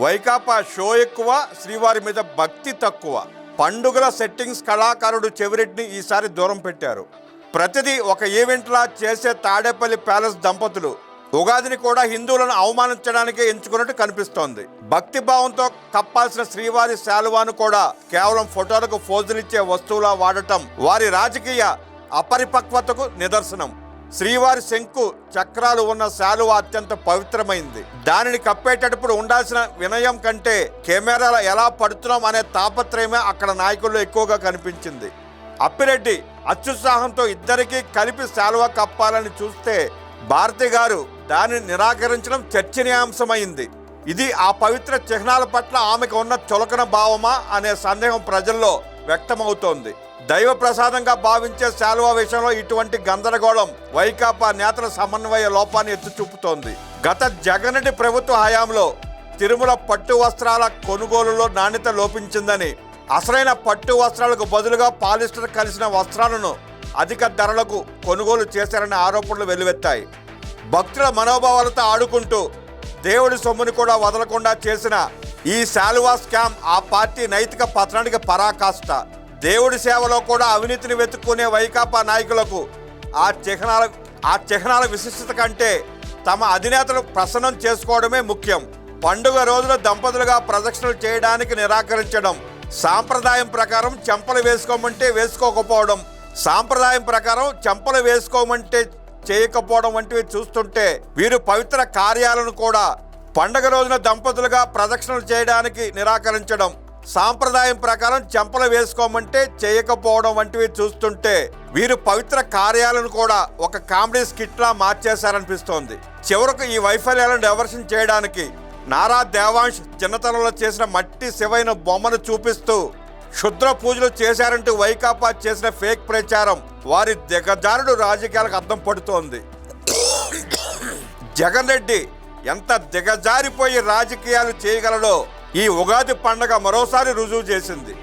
Vaikapa show ఎక్కువ, శ్రీవారి మీద భక్తి తక్కువ. పండుగల సెట్టింగ్స్ కళాకారుడు చెవిరెడ్డిని ఈసారి దూరం పెట్టారు. ప్రతిదీ ఒక ఈవెంట్లా చేసే తాడేపల్లి ప్యాలెస్ దంపతులు ఉగాదిని కూడా హిందువులను అవమానించడానికే ఎంచుకున్నట్టు కనిపిస్తోంది. భక్తి భావంతో కప్పాల్సిన శ్రీవారి శాలువాను కూడా కేవలం ఫోటోలకు ఫోజులిచ్చే వస్తువులా వాడటం వారి రాజకీయ అపరిపక్వతకు నిదర్శనం. శ్రీవారి శంకు చక్రాలు ఉన్న శాలువా అత్యంత పవిత్రమైంది. దానిని కప్పేటప్పుడు ఉండాల్సిన వినయం కంటే కెమెరాలు ఎలా పడుతున్నాం అనే తాపత్రయమే అక్కడ నాయకుల్లో ఎక్కువగా కనిపించింది. అప్పిరెడ్డి అత్యుత్సాహంతో ఇద్దరికీ కలిపి శాలువా కప్పాలని చూస్తే భారతి గారు దానిని నిరాకరించడం చర్చనీయాంశమైంది. ఇది ఆ పవిత్ర చిహ్నాల పట్ల ఆమెకు ఉన్న చులకన భావమా అనే సందేహం ప్రజల్లో వ్యక్తమవుతోంది. దైవ ప్రసాదంగా భావించే శాలువా విషయంలో ఇటువంటి గందరగోళం వైకాపా నేతల సమన్వయ లోపాన్ని ఎత్తి చూపుతోంది. గత జగన్రెడ్డి ప్రభుత్వ హయాంలో తిరుమల పట్టు వస్త్రాల కొనుగోలులో నాణ్యత లోపించిందని, అసలైన పట్టు వస్త్రాలకు బదులుగా పాలిస్టర్ కలిసిన వస్త్రాలను అధిక ధరలకు కొనుగోలు చేశారనే ఆరోపణలు వెల్లువెత్తాయి. భక్తుల మనోభావాలతో ఆడుకుంటూ దేవుడి సొమ్ముని కూడా వదలకుండా చేసిన ఈ శాలువా స్కామ్ ఆ పార్టీ నైతిక పతనానికి పరాకాష్ట. దేవుడి సేవలో కూడా అవినీతిని వెతుక్కునే వైకాపా నాయకులకు ఆ చిహ్నాల విశిష్టత కంటే తమ అధినేతలు ప్రసన్నం చేసుకోవడమే ముఖ్యం. పండుగ రోజున దంపతులుగా ప్రదక్షిణలు చేయడానికి నిరాకరించడం, సాంప్రదాయం ప్రకారం చెంపలు వేసుకోమంటే వేసుకోకపోవడం, సాంప్రదాయం ప్రకారం చెంపలు వేసుకోమంటే చేయకపోవడం వంటివి చూస్తుంటే వీరు పవిత్ర కార్యాలను కూడా పండగ రోజున దంపతులుగా ప్రదక్షిణలు చేయడానికి నిరాకరించడం, సాంప్రదాయం ప్రకారం చెంపలు వేసుకోమంటే చేయకపోవడం వంటివి చూస్తుంటే వీరు పవిత్ర కార్యాలను కూడా ఒక కామెడీ స్కిట్లా మార్చేశారనిపిస్తోంది. చివరకు ఈ వైఫల్యాలను డైవర్షన్ చేయడానికి నారా దేవాంశ్ చిన్నతనంలో చేసిన మట్టి శివైన బొమ్మను చూపిస్తూ క్షుద్ర పూజలు చేశారంటూ వైకాపా చేసిన ఫేక్ ప్రచారం వారి దిగజారుడు రాజకీయాలకు అద్దం పడుతోంది. జగన్ రెడ్డి ఎంత దిగజారిపోయి రాజకీయాలు చేయగలడో ఈ ఉగాది పండగ మరోసారి రుజువు చేసింది.